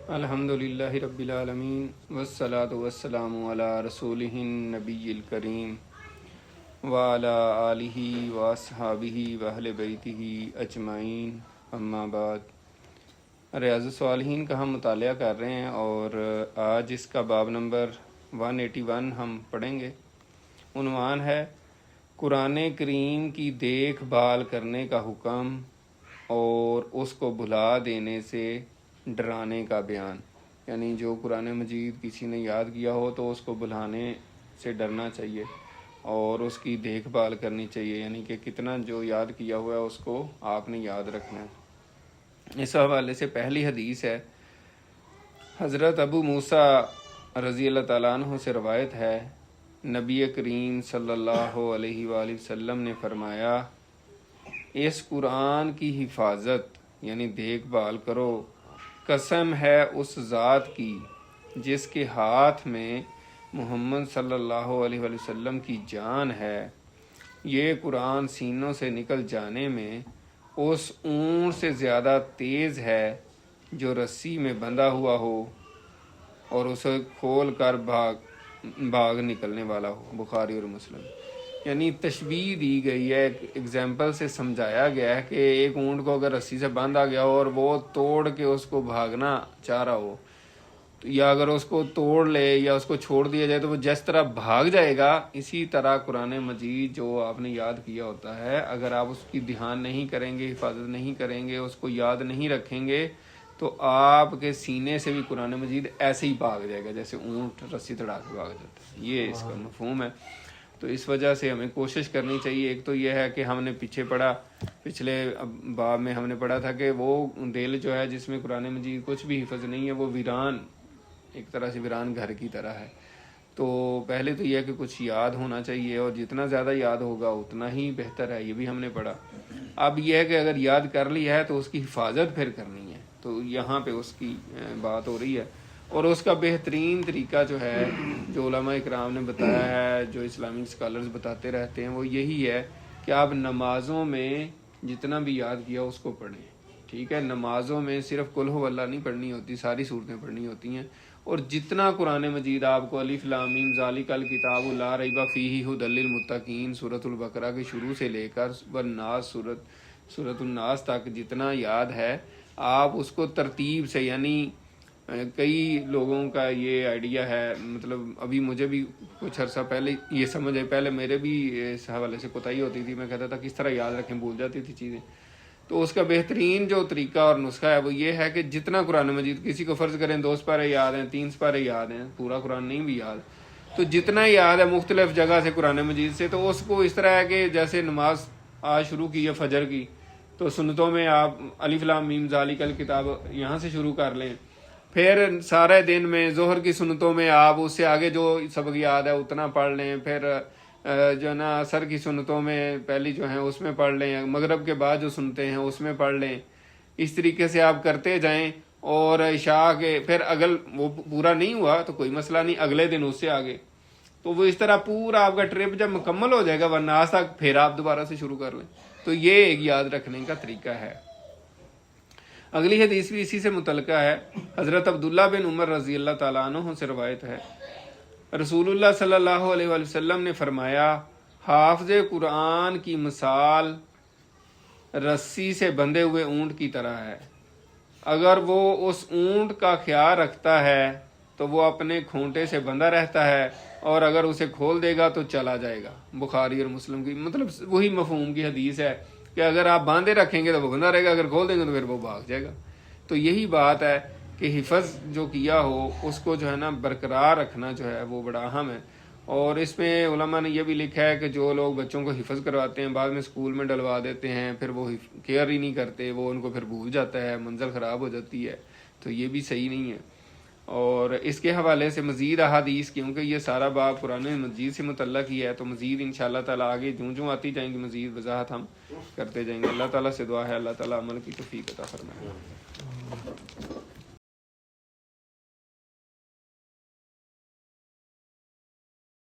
الحمد للہ رب العالمین والصلاة والسلام علی رسولہ النبی الکریم وعلی آلہ واصحابہ واہل بیتہ اجمعین، اما بعد۔ ریاض الصالحین کا ہم مطالعہ کر رہے ہیں اور آج اس کا باب نمبر 181 ہم پڑھیں گے۔ عنوان ہے قرآن کریم کی دیکھ بھال کرنے کا حکم اور اس کو بھلا دینے سے ڈرانے کا بیان، یعنی جو قرآن مجید کسی نے یاد کیا ہو تو اس کو بھلانے سے ڈرنا چاہیے اور اس کی دیکھ بھال کرنی چاہیے، یعنی کہ کتنا جو یاد کیا ہوا ہے اس کو آپ نے یاد رکھنا ہے۔ اس حوالے سے پہلی حدیث ہے، حضرت ابو موسیٰ رضی اللہ تعالیٰ عنہ سے روایت ہے، نبی کریم صلی اللہ علیہ وآلہ وسلم نے فرمایا، اس قرآن کی حفاظت یعنی دیکھ بھال کرو، قسم ہے اس ذات کی جس کے ہاتھ میں محمد صلی اللہ علیہ وآلہ وسلم کی جان ہے، یہ قرآن سینوں سے نکل جانے میں اس اونٹ سے زیادہ تیز ہے جو رسی میں بندھا ہوا ہو اور اسے کھول کر بھاگ نکلنے والا ہو۔ بخاری اور مسلم۔ یعنی تشبیہ دی گئی ہے، ایک ایگزامپل سے سمجھایا گیا ہے کہ ایک اونٹ کو اگر رسی سے باندھا گیا ہو اور وہ توڑ کے اس کو بھاگنا چاہ رہا ہو، یا اگر اس کو توڑ لے یا اس کو چھوڑ دیا جائے تو وہ جس طرح بھاگ جائے گا، اسی طرح قرآن مجید جو آپ نے یاد کیا ہوتا ہے، اگر آپ اس کی دھیان نہیں کریں گے، حفاظت نہیں کریں گے، اس کو یاد نہیں رکھیں گے تو آپ کے سینے سے بھی قرآن مجید ایسے ہی بھاگ جائے گا جیسے اونٹ رسی تڑا کے بھاگ جاتا ہے۔ یہ اس کا مفہوم ہے۔ تو اس وجہ سے ہمیں کوشش کرنی چاہیے۔ ایک تو یہ ہے کہ ہم نے پیچھے پڑھا، پچھلے باب میں ہم نے پڑھا تھا کہ وہ دل جو ہے جس میں قرآن مجید کچھ بھی حفظ نہیں ہے، وہ ویران، ایک طرح سے ویران گھر کی طرح ہے۔ تو پہلے تو یہ ہے کہ کچھ یاد ہونا چاہیے اور جتنا زیادہ یاد ہوگا اتنا ہی بہتر ہے، یہ بھی ہم نے پڑھا۔ اب یہ ہے کہ اگر یاد کر لی ہے تو اس کی حفاظت پھر کرنی ہے، تو یہاں پہ اس کی بات ہو رہی ہے۔ اور اس کا بہترین طریقہ جو ہے، جو علماء اکرام نے بتایا ہے، جو اسلامک اسکالرز بتاتے رہتے ہیں، وہ یہی ہے کہ آپ نمازوں میں جتنا بھی یاد کیا اس کو پڑھیں۔ ٹھیک ہے، نمازوں میں صرف قل ھو اللہ نہیں پڑھنی ہوتی، ساری صورتیں پڑھنی ہوتی ہیں، اور جتنا قرآن مجید آپ کو الف لام میم ذالک الکتاب لا ریب فیہ ھدی للمتقین سورۃ البقرہ کے شروع سے لے کر والناس سورۃ الناس تک جتنا یاد ہے، آپ اس کو ترتیب سے، یعنی کئی لوگوں کا یہ آئیڈیا ہے، مطلب ابھی مجھے بھی کچھ عرصہ پہلے یہ سمجھ ہے، پہلے میرے بھی اس حوالے سے کوتاہی ہوتی تھی، میں کہتا تھا کس طرح یاد رکھیں، بھول جاتی تھی چیزیں۔ تو اس کا بہترین جو طریقہ اور نسخہ ہے وہ یہ ہے کہ جتنا قرآن مجید، کسی کو فرض کریں 2 سپارے یاد ہیں، 3 سپارے یاد ہیں، پورا قرآن نہیں بھی یاد، تو جتنا یاد ہے مختلف جگہ سے قرآن مجید سے، تو اس کو اس طرح ہے کہ جیسے نماز آج شروع کی ہے فجر کی، تو سنتوں میں آپ الف لام میم ذالک الکتاب یہاں سے شروع کر لیں، پھر سارے دن میں ظہر کی سنتوں میں آپ اس سے آگے جو سبق یاد ہے اتنا پڑھ لیں، پھر جو ہے نا عصر کی سنتوں میں پہلی جو ہیں اس میں پڑھ لیں، مغرب کے بعد جو سنتے ہیں اس میں پڑھ لیں۔ اس طریقے سے آپ کرتے جائیں، اور عشاء کے پھر اگر وہ پورا نہیں ہوا تو کوئی مسئلہ نہیں، اگلے دن اس سے آگے، تو وہ اس طرح پورا آپ کا ٹرپ جب مکمل ہو جائے گا والناس تک، پھر آپ دوبارہ سے شروع کر لیں۔ تو یہ ایک یاد رکھنے کا طریقہ ہے۔ اگلی حدیث بھی اسی سے متعلقہ ہے، حضرت عبداللہ بن عمر رضی اللہ تعالیٰ عنہ سے روایت ہے، رسول اللہ صلی اللہ علیہ وآلہ وسلم نے فرمایا، حافظ قرآن کی مثال رسی سے بندھے ہوئے اونٹ کی طرح ہے، اگر وہ اس اونٹ کا خیال رکھتا ہے تو وہ اپنے کھونٹے سے بندھا رہتا ہے، اور اگر اسے کھول دے گا تو چلا جائے گا۔ بخاری اور مسلم کی، مطلب وہی مفہوم کی حدیث ہے کہ اگر آپ باندھے رکھیں گے تو وہ بندھا رہے گا، اگر کھول دیں گے تو پھر وہ بھاگ جائے گا۔ تو یہی بات ہے کہ حفظ جو کیا ہو اس کو جو ہے نا برقرار رکھنا جو ہے وہ بڑا اہم ہے۔ اور اس میں علماء نے یہ بھی لکھا ہے کہ جو لوگ بچوں کو حفظ کرواتے ہیں، بعد میں اسکول میں ڈلوا دیتے ہیں، پھر وہ کیئر ہی نہیں کرتے، وہ ان کو پھر بھول جاتا ہے، منزل خراب ہو جاتی ہے، تو یہ بھی صحیح نہیں ہے۔ اور اس کے حوالے سے مزید احادیث، کیونکہ یہ سارا باب قرآن مجید سے متعلق ہی ہے، تو مزید انشاءاللہ تعالیٰ آگے جوں آتی جائیں گی مزید وضاحت ہم کرتے جائیں گے۔ اللہ تعالیٰ سے دعا ہے اللہ تعالیٰ عمل کی توفیق عطا فرمائے۔